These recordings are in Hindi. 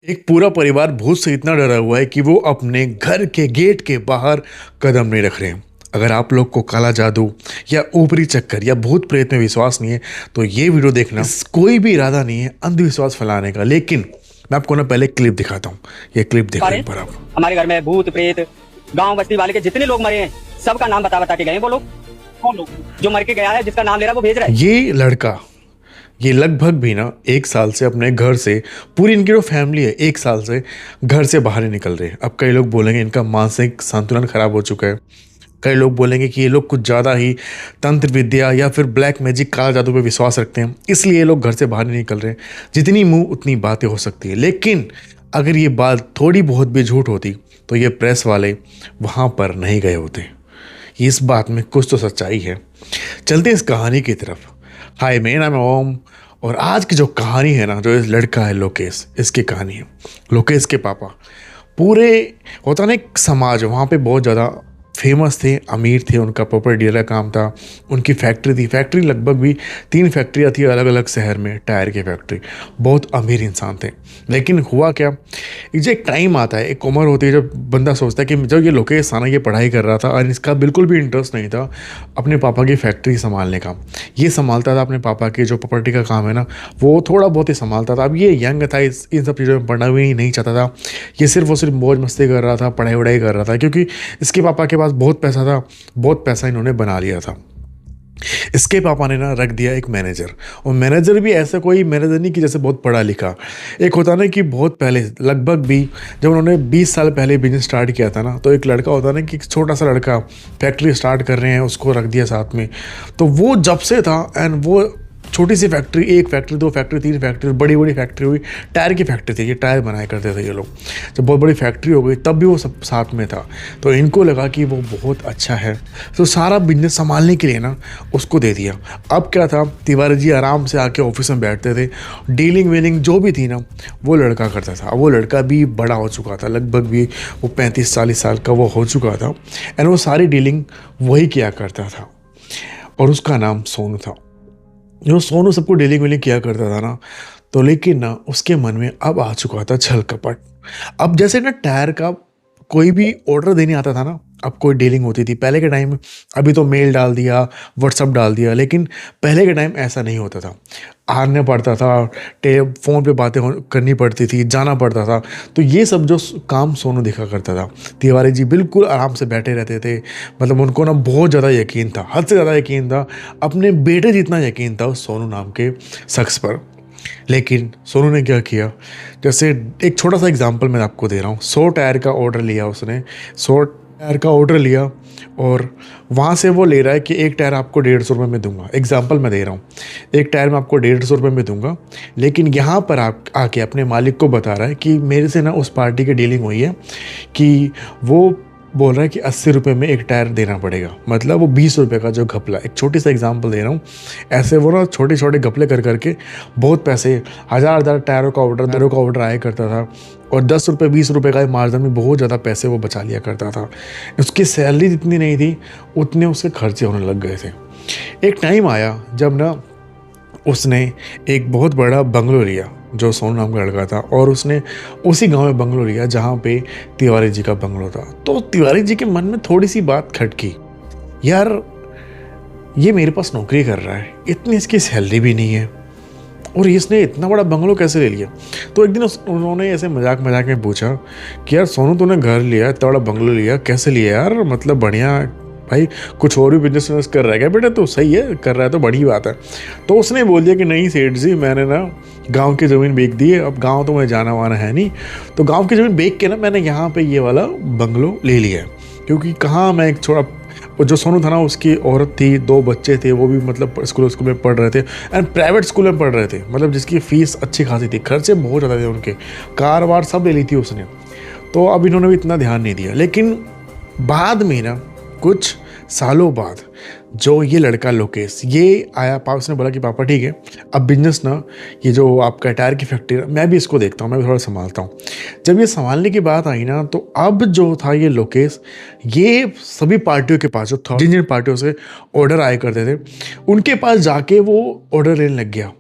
एक पूरा परिवार भूत से इतना डरा हुआ है कि वो अपने घर के गेट के बाहर कदम नहीं रख रहे हैं। अगर आप लोग को काला जादू या ऊपरी चक्कर या भूत प्रेत में विश्वास नहीं है तो ये वीडियो देखना। कोई भी इरादा नहीं है अंधविश्वास फैलाने का, लेकिन मैं आपको ना पहले क्लिप दिखाता हूँ। ये क्लिप देखो एक बार आप। हमारे घर में भूत प्रेत गांव बस्ती वाले के जितने लोग मरे हैं सबका नाम बता बता के गए। वो लोग कौन लोग जो मर के गया है जिसका नाम ले रहा है वो भेज रहा है। ये लड़का ये लगभग भी ना 1 साल से अपने घर से, पूरी इनकी जो फैमिली है 1 साल से घर से बाहर नहीं निकल रहे। अब कई लोग बोलेंगे इनका मानसिक संतुलन खराब हो चुका है। कई लोग बोलेंगे कि ये लोग कुछ ज़्यादा ही तंत्र विद्या या फिर ब्लैक मैजिक, काला जादू पे विश्वास रखते हैं, इसलिए ये लोग घर से बाहर नहीं निकल रहे। जितनी मुंह उतनी बातें हो सकती है, लेकिन अगर ये बात थोड़ी बहुत भी झूठ होती तो ये प्रेस वाले वहाँ पर नहीं गए होते। इस बात में कुछ तो सच्चाई है। चलते हैं इस कहानी की तरफ। हाय, मेरा नाम है ओम और आज की जो कहानी है ना, जो इस लड़का है लोकेश, इसकी कहानी है। लोकेश के पापा पूरे, होता ना एक समाज, वहाँ पे बहुत ज़्यादा फेमस थे, अमीर थे, उनका प्रॉपर डीलर का काम था, उनकी फैक्ट्री थी। फैक्ट्री लगभग भी 3 फैक्ट्रियाँ थी अलग अलग शहर में, टायर की फैक्ट्री। बहुत अमीर इंसान थे। लेकिन हुआ क्या, एक टाइम आता है, एक उम्र होती है जब बंदा सोचता है कि जब ये लोकेश था ना, ये पढ़ाई कर रहा था और इसका बिल्कुल भी इंटरेस्ट नहीं था अपने पापा की फैक्ट्री संभालने का। ये संभालता था अपने पापा की जो प्रॉपर्टी का काम है ना, वो थोड़ा बहुत ही संभालता था। अब ये यंग था, इन सब चीज़ों में पढ़ना भी नहीं चाहता था। ये सिर्फ मौज मस्ती कर रहा था, पढ़ाई वढ़ाई कर रहा था, क्योंकि इसके पापा के पास बहुत पैसा था। बहुत पैसा इन्होंने बना लिया था। इसके पापा ने ना रख दिया एक मैनेजर, और मैनेजर भी ऐसा कोई मैनेजर नहीं कि जैसे बहुत पढ़ा लिखा। एक होता ना कि बहुत पहले, लगभग भी जब उन्होंने 20 साल पहले बिजनेस स्टार्ट किया था ना, तो एक लड़का होता ना कि एक छोटा सा लड़का फैक्ट्री स्टार्ट कर रहे हैं, उसको रख दिया साथ में। तो वो जब से था, एंड वो छोटी सी फैक्ट्री, 1 फैक्ट्री, 2 फैक्ट्री, 3 फैक्ट्री, बड़ी बड़ी फैक्ट्री हुई। टायर की फैक्ट्री थी, ये टायर बनाया करते थे ये लोग। जब बहुत बड़ी फैक्ट्री हो गई तब भी वो सब साथ में था। तो इनको लगा कि वो बहुत अच्छा है, तो सारा बिजनेस संभालने के लिए ना उसको दे दिया। अब क्या था, तिवारी जी आराम से आके ऑफिस में बैठते थे, डीलिंग वीलिंग जो भी थी ना वो लड़का करता था। वो लड़का भी बड़ा हो चुका था, लगभग भी वो 35-40 साल का वो हो चुका था, एंड वो सारी डीलिंग वही किया करता था। और उसका नाम सोनू था। जो सोनू सबको डीलिंग वीलिंग किया करता था ना, तो लेकिन ना उसके मन में अब आ चुका था छल कपट। अब जैसे ना टायर का कोई भी ऑर्डर देने आता था ना, अब कोई डीलिंग होती थी पहले के टाइम में। अभी तो मेल डाल दिया, व्हाट्सअप डाल दिया, लेकिन पहले के टाइम ऐसा नहीं होता था। आना पड़ता था, फ़ोन पे बातें करनी पड़ती थी, जाना पड़ता था। तो ये सब जो काम सोनू देखा करता था। तिवारी जी बिल्कुल आराम से बैठे रहते थे। मतलब उनको ना बहुत ज़्यादा यकीन था, हद से ज़्यादा यकीन था, अपने बेटे जितना यकीन था उस सोनू नाम के शख्स पर। लेकिन सोनू ने क्या किया, जैसे एक छोटा सा एग्जांपल मैं आपको दे रहा हूँ। 100 टायर का ऑर्डर लिया उसने, 100 टायर का ऑर्डर लिया, और वहाँ से वो ले रहा है कि एक टायर आपको 150 रुपये में दूंगा। एग्जांपल मैं दे रहा हूँ, एक टायर मैं आपको 150 रुपये में दूंगा। लेकिन यहाँ पर आप आके अपने मालिक को बता रहा है कि मेरे से ना उस पार्टी की डीलिंग हुई है कि वो बोल रहा है कि 80 रुपये में एक टायर देना पड़ेगा। मतलब वो 20 रुपये का जो घपला, एक छोटी सा एग्जांपल दे रहा हूँ। ऐसे वो ना छोटे छोटे घपले कर करके बहुत पैसे, हज़ार टायरों का ऑर्डर आया करता था, और 10 रुपये 20 रुपये का मार्जिन में बहुत ज़्यादा पैसे वो बचा लिया करता था। उसकी सैलरी जितनी नहीं थी उतने उसके खर्चे होने लग गए थे। एक टाइम आया जब ना उसने एक बहुत बड़ा बंगलो लिया, जो सोनू नाम का लड़का था, और उसने उसी गांव में बंगलो लिया जहां पे तिवारी जी का बंगलो था। तो तिवारी जी के मन में थोड़ी सी बात खटकी, यार ये मेरे पास नौकरी कर रहा है, इतनी इसकी सैलरी भी नहीं है, और इसने इतना बड़ा बंगलो कैसे ले लिया। तो एक दिन उन्होंने ऐसे मजाक मजाक में पूछा कि यार सोनू, तूने घर लिया, इतना बड़ा बंगलो लिया, कैसे लिया यार, मतलब बढ़िया भाई, कुछ और भी बिजनेस कर रहा है क्या बेटा? तो सही है, कर रहा है तो बड़ी बात है। तो उसने बोल दिया कि नहीं सेठ जी, मैंने ना गांव की ज़मीन बेच दी है, अब गांव तो मुझे जाना वाना है नहीं, तो गांव की ज़मीन बेच के ना मैंने यहाँ पे ये वाला बंगलो ले लिया है। क्योंकि कहाँ मैं एक छोटा, जो सोनू था ना उसकी औरत थी, 2 बच्चे थे, वो भी मतलब स्कूल में पढ़ रहे थे, एंड प्राइवेट स्कूल में पढ़ रहे थे। मतलब जिसकी फ़ीस अच्छी खासी थी, खर्चे बहुत ज़्यादा थे उनके, कार वार सब ले ली थी उसने। तो अब इन्होंने भी इतना ध्यान नहीं दिया। लेकिन बाद में ना, कुछ सालों बाद, जो ये लड़का लोकेश ये आया, उसने बोला कि पापा ठीक है, अब बिजनेस ना, ये जो आपका टायर की फैक्ट्री, मैं भी इसको देखता हूँ, मैं भी थोड़ा संभालता हूँ। जब ये संभालने की बात आई ना, तो अब जो था ये लोकेश, ये सभी पार्टियों के पास, जो था जिन जिन पार्टियों से ऑर्डर आया करते थे, उनके पास जाके वो ऑर्डर लेने लग गया,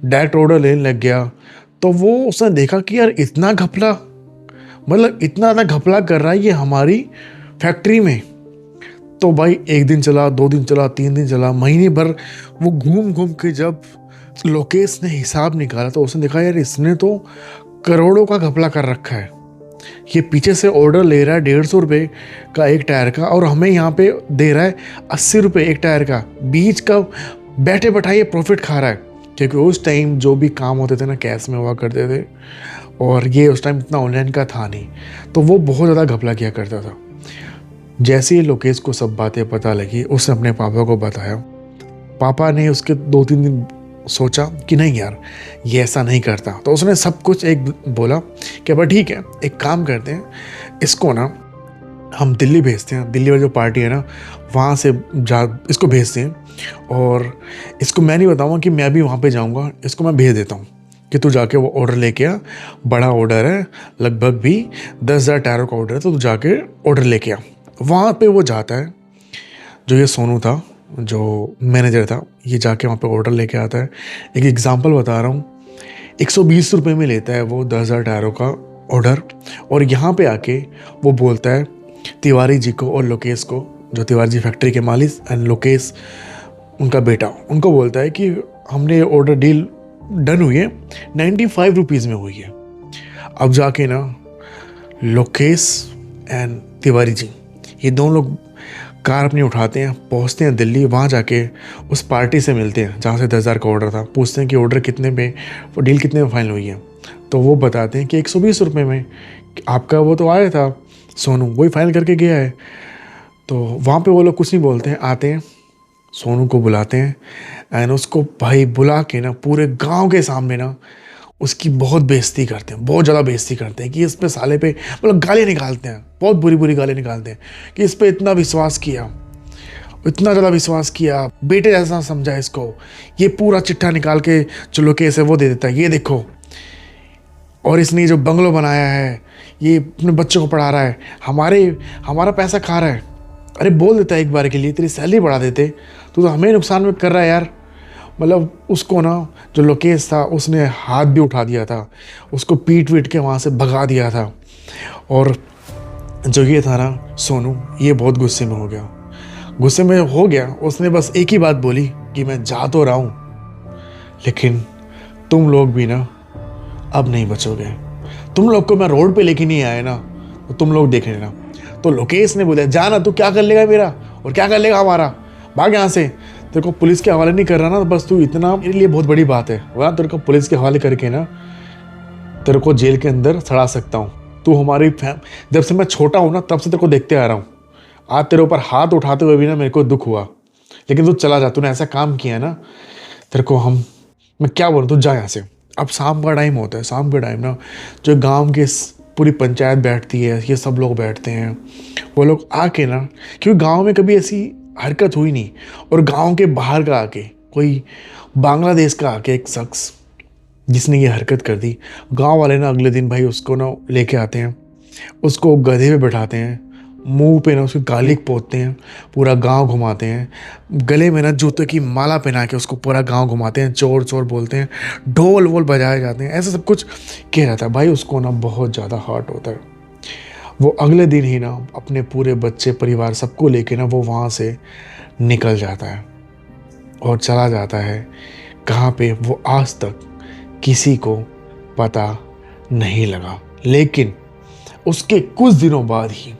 डायरेक्ट ऑर्डर लेने लग गया। तो तो वो उसने देखा कि यार इतना घपला, मतलब इतना ज़्यादा घपला कर रहा है ये हमारी फैक्ट्री में। तो भाई एक दिन चला, 2 दिन चला, 3 दिन चला, महीने भर वो घूम घूम के जब लोकेश ने हिसाब निकाला तो उसने देखा यार इसने तो करोड़ों का घपला कर रखा है। ये पीछे से ऑर्डर ले रहा है 150 रुपये का एक टायर का, और हमें यहाँ पे दे रहा है 80 रुपये एक टायर का। बीच का बैठे बैठाए प्रॉफिट खा रहा है, क्योंकि उस टाइम जो भी काम होते थे ना कैश में हुआ करते थे, और ये उस टाइम इतना ऑनलाइन का था नहीं, तो वो बहुत ज़्यादा घपला किया करता था। जैसे ही लोकेश को सब बातें पता लगी उसने अपने पापा को बताया। पापा ने उसके 2-3 दिन सोचा कि नहीं यार ये ऐसा नहीं करता, तो उसने सब कुछ एक बोला कि अब ठीक है एक काम करते हैं, इसको ना हम दिल्ली भेजते हैं, दिल्ली वाली जो पार्टी है ना वहाँ से जा इसको भेजते हैं, और इसको मैं नहीं बताऊँगा कि मैं भी वहाँ पे जाऊँगा, इसको मैं भेज देता हूँ कि तू जाके वो ऑर्डर लेके आ, बड़ा ऑर्डर है लगभग भी 10,000 टायरों का ऑर्डर है, तो तू जाके ऑर्डर लेके आ। वहाँ पे वो जाता है, जो ये सोनू था जो मैनेजर था, ये जाके वहाँ पे ऑर्डर लेके आता है। एक एग्जांपल बता रहा हूँ, 120 रुपये में लेता है वो 10,000 टायरों का ऑर्डर, और यहाँ पे आके वो बोलता है तिवारी जी को और लोकेश को, जो तिवारी जी फैक्ट्री के मालिक एंड लोकेश उनका बेटा, उनको बोलता है कि हमने ऑर्डर डील डन हुई है 95 रुपीज़ में हुई है। अब जाके ना लोकेश एंड तिवारी जी ये दोनों लोग कार अपनी उठाते हैं, पहुंचते हैं दिल्ली, वहाँ जाके उस पार्टी से मिलते हैं जहाँ से 10,000 का ऑर्डर था, पूछते हैं कि ऑर्डर कितने में, वो डील कितने में फाइनल हुई है। तो वो बताते हैं कि 120 रुपये में, आपका वो तो आया था सोनू, वही फाइनल करके गया है। तो वहाँ पे वो लोग कुछ नहीं बोलते हैं, आते हैं सोनू को बुलाते हैं, एंड उसको भाई बुला के ना पूरे गाँव के सामने ना उसकी बहुत बेइज्जती करते हैं, बहुत ज़्यादा बेइज्जती करते हैं कि इस पे साले पे मतलब गाली निकालते हैं, बहुत बुरी बुरी गाली निकालते हैं कि इस पे इतना विश्वास किया, इतना ज़्यादा विश्वास किया, बेटे जैसा समझा इसको। ये पूरा चिट्ठा निकाल के जो लोकेश है वो दे देता है, ये देखो, और इसने जो बंगलो बनाया है ये अपने बच्चों को पढ़ा रहा है, हमारा पैसा खा रहा है। अरे बोल देता है एक बार के लिए, तेरी सैलरी बढ़ा देते, तू तो हमें नुकसान में कर रहा है यार। मतलब उसको ना जो लोकेश था उसने हाथ भी उठा दिया था, उसको पीट वीट के वहाँ से भगा दिया था। और जो ये था ना सोनू, ये बहुत गुस्से में हो गया। उसने बस एक ही बात बोली कि मैं जा तो रहा हूँ, लेकिन तुम लोग भी ना अब नहीं बचोगे, तुम लोग को मैं रोड पे लेके नहीं आया ना, तो तुम लोग देख लेना। तो लोकेश ने बोला जाना, तू क्या कर लेगा मेरा और क्या कर लेगा हमारा, भाग यहाँ से, तेरे को पुलिस के हवाले नहीं कर रहा ना, तो बस तू इतना मेरे लिए बहुत बड़ी बात है, वह तेरे को पुलिस के हवाले करके ना तेरे को जेल के अंदर सड़ा सकता हूँ। तू हमारी जब से मैं छोटा हूँ ना तब से तेरे को देखते आ रहा हूँ, आज तेरे ऊपर हाथ उठाते हुए भी ना मेरे को दुख हुआ, लेकिन तू चला जा, तूने ऐसा काम किया ना, तेरे को मैं क्या बोलूँ, तू जा यहाँ से। अब शाम का टाइम होता है, शाम के टाइम ना जो गाँव के पूरी पंचायत बैठती है, ये सब लोग बैठते हैं, वो लोग आके ना, क्योंकि गाँव में कभी ऐसी हरकत हुई नहीं, और गांव के बाहर का आके कोई बांग्लादेश का आके एक शख्स जिसने ये हरकत कर दी, गांव वाले ना अगले दिन भाई उसको ना लेके आते हैं, उसको गधे पे बैठाते हैं, मुंह पे ना उसकी गालिक पोतते हैं, पूरा गांव घुमाते हैं, गले में ना जूते की माला पहना के उसको पूरा गांव घुमाते हैं, चोर चोर बोलते हैं, ढोल वोल बजाए जाते हैं, ऐसा सब कुछ किया जाता है। भाई उसको ना बहुत ज़्यादा हर्ट होता है। वो अगले दिन ही ना अपने पूरे बच्चे परिवार सबको लेके ना वो वहाँ से निकल जाता है और चला जाता है कहाँ पे वो आज तक किसी को पता नहीं लगा। लेकिन उसके कुछ दिनों बाद ही,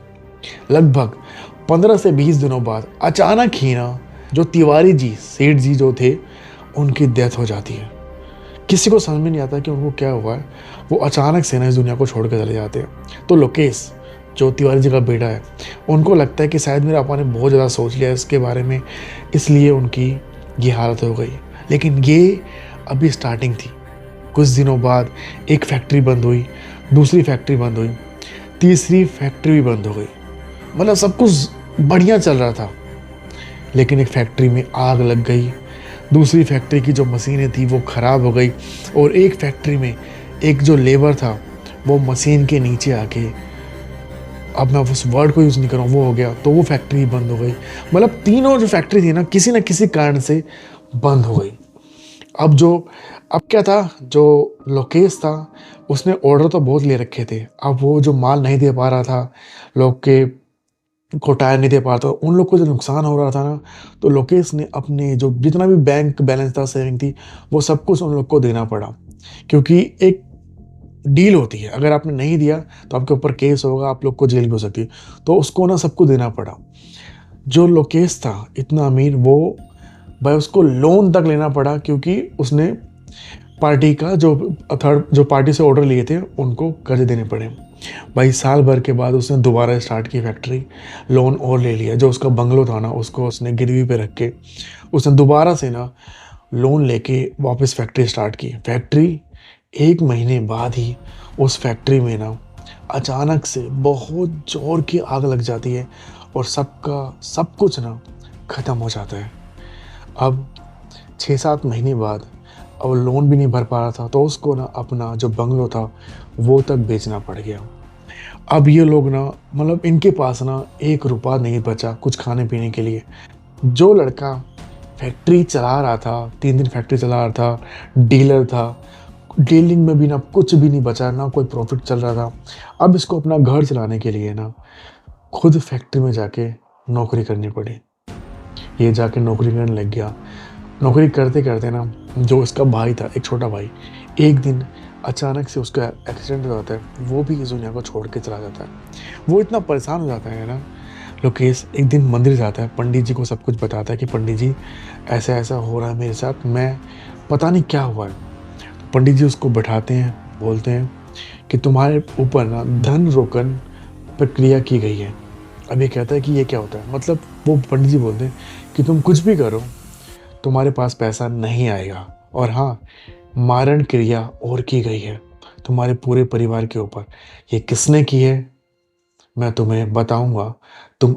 लगभग 15 से 20 दिनों बाद, अचानक ही ना जो तिवारी जी सेठ जी जो थे उनकी डेथ हो जाती है। किसी को समझ में नहीं आता कि उनको क्या हुआ है, वो अचानक से ना इस दुनिया को छोड़ कर चले जाते हैं। तो लोकेश जो तिवारी जी का बेटा है, उनको लगता है कि शायद मेरे पापा ने बहुत ज़्यादा सोच लिया इसके बारे में, इसलिए उनकी ये हालत हो गई। लेकिन ये अभी स्टार्टिंग थी। कुछ दिनों बाद एक फैक्ट्री बंद हुई, दूसरी फैक्ट्री बंद हुई, तीसरी फैक्ट्री भी बंद हो गई, मतलब सब कुछ बढ़िया चल रहा था। लेकिन एक फैक्ट्री में आग लग गई, दूसरी फैक्ट्री की जो मशीनें थी वो ख़राब हो गई, और एक फैक्ट्री में एक जो लेबर था वो मशीन के नीचे आके, अब मैं उस वर्ड को यूज़ नहीं करूँ, वो हो गया, तो वो फैक्ट्री बंद हो गई। मतलब तीनों जो फैक्ट्री थी ना किसी न किसी कारण से बंद हो गई। अब क्या था, जो लोकेश था उसने ऑर्डर तो बहुत ले रखे थे। अब वो जो माल नहीं दे पा रहा था, लोग के को टायर नहीं दे पा रहा था, उन लोग को जो नुकसान हो रहा था ना, तो लोकेश ने अपने जो जितना भी बैंक बैलेंस था, सेविंग थी, वो सब कुछ उन लोग को देना पड़ा। क्योंकि एक डील होती है, अगर आपने नहीं दिया तो आपके ऊपर केस होगा, आप लोग को जेल भी हो सकती है। तो उसको ना सबको देना पड़ा। जो लोकेश था इतना अमीर, वो भाई उसको लोन तक लेना पड़ा, क्योंकि उसने पार्टी का जो पार्टी से ऑर्डर लिए थे उनको कर्ज देने पड़े। भाई साल भर के बाद उसने दोबारा स्टार्ट की फैक्ट्री, लोन और ले लिया। जो उसका बंगलो था ना, उसको उसने गिरवी पे रख के उसने दोबारा से ना लोन लेके वापस फैक्ट्री स्टार्ट की। फैक्ट्री 1 महीने बाद ही उस फैक्ट्री में ना अचानक से बहुत जोर की आग लग जाती है, और सबका सब कुछ ना ख़त्म हो जाता है। अब 6-7 महीने बाद अब लोन भी नहीं भर पा रहा था, तो उसको ना अपना जो बंगलो था वो तक बेचना पड़ गया। अब ये लोग ना, मतलब इनके पास ना 1 रुपया नहीं बचा कुछ खाने पीने के लिए। जो लड़का फैक्ट्री चला रहा था, 3 दिन फैक्ट्री चला रहा था, डीलर था, डीलिंग में भी ना कुछ भी नहीं बचा, ना कोई प्रॉफिट चल रहा था। अब इसको अपना घर चलाने के लिए ना खुद फैक्ट्री में जाके नौकरी करनी पड़ी। ये जाके नौकरी करने लग गया। नौकरी करते करते ना, जो इसका भाई था, एक छोटा भाई, एक दिन अचानक से उसका एक्सीडेंट हो जाता है। वो भी इस दुनिया को छोड़ के चला जाता है। वो इतना परेशान हो जाता है ना, लोकेश एक दिन मंदिर जाता है, पंडित जी को सब कुछ बताता है कि पंडित जी ऐसा ऐसा हो रहा है मेरे साथ, मैं पता नहीं क्या हुआ है। तो पंडित जी उसको बैठाते हैं, बोलते हैं कि तुम्हारे ऊपर ना धन रोकन प्रक्रिया की गई है। अब ये कहता है कि ये क्या होता है, मतलब वो पंडित जी बोलते हैं कि तुम कुछ भी करो, तुम्हारे पास पैसा नहीं आएगा। और हाँ, मारण क्रिया और की गई है तुम्हारे पूरे परिवार के ऊपर। ये किसने की है मैं तुम्हें बताऊंगा। तुम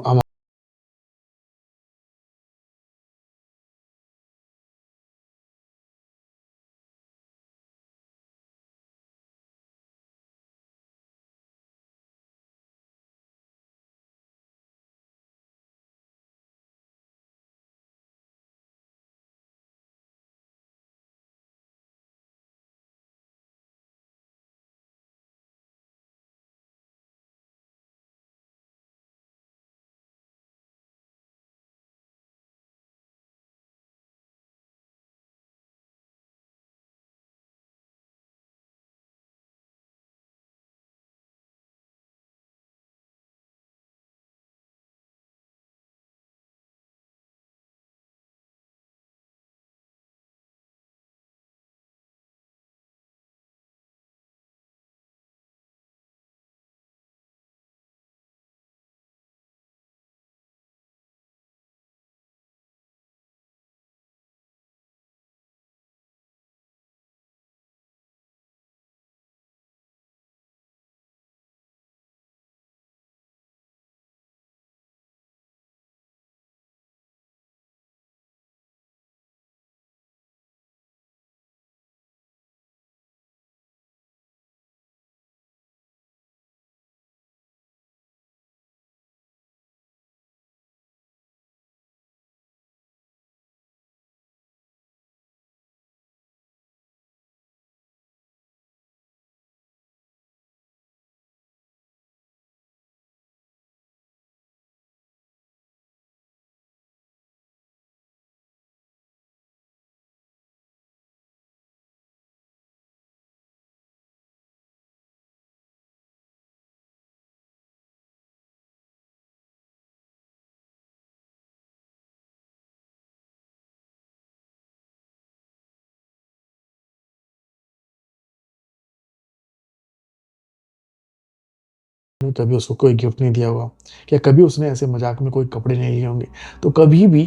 कभी उसको कोई गिफ्ट नहीं दिया होगा, क्या कभी उसने ऐसे मजाक में कोई कपड़े नहीं लिए होंगे। तो कभी भी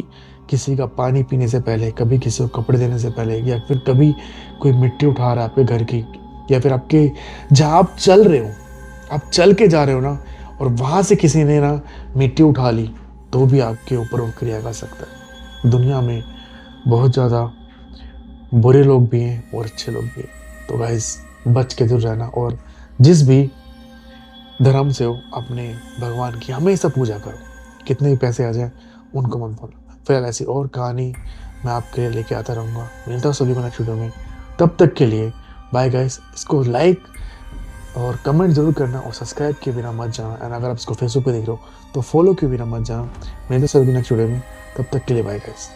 किसी का पानी पीने से पहले, कभी किसी को कपड़े देने से पहले, या फिर कभी कोई मिट्टी उठा रहा है आपके घर की, या फिर आपके जहाँ आप चल रहे हो, आप चल के जा रहे हो ना, और वहाँ से किसी ने ना मिट्टी उठा ली, तो भी आपके ऊपर वो क्रिया कर सकता है। दुनिया में बहुत ज़्यादा बुरे लोग भी हैं और अच्छे लोग भी हैं। तो गाइस, बच के दूर रहना, और जिस भी धर्म से हो अपने भगवान की हमेशा पूजा करो। कितने भी पैसे आ जाए उनको मत भूलो। फिर ऐसी और कहानी मैं आपके लिए लेके आता रहूँगा। मिलता हूँ सभी को नेक्स्ट वीडियो में, तब तक के लिए बाय गाइस। इसको लाइक और कमेंट ज़रूर करना और सब्सक्राइब किए बिना मत जाना। एंड अगर आप इसको फेसबुक पे देख रहे हो तो फॉलो किए बिना मत जाना। मिलते हैं सभी नेक्स्ट वीडियो में, तब तक के लिए बाय गाइस।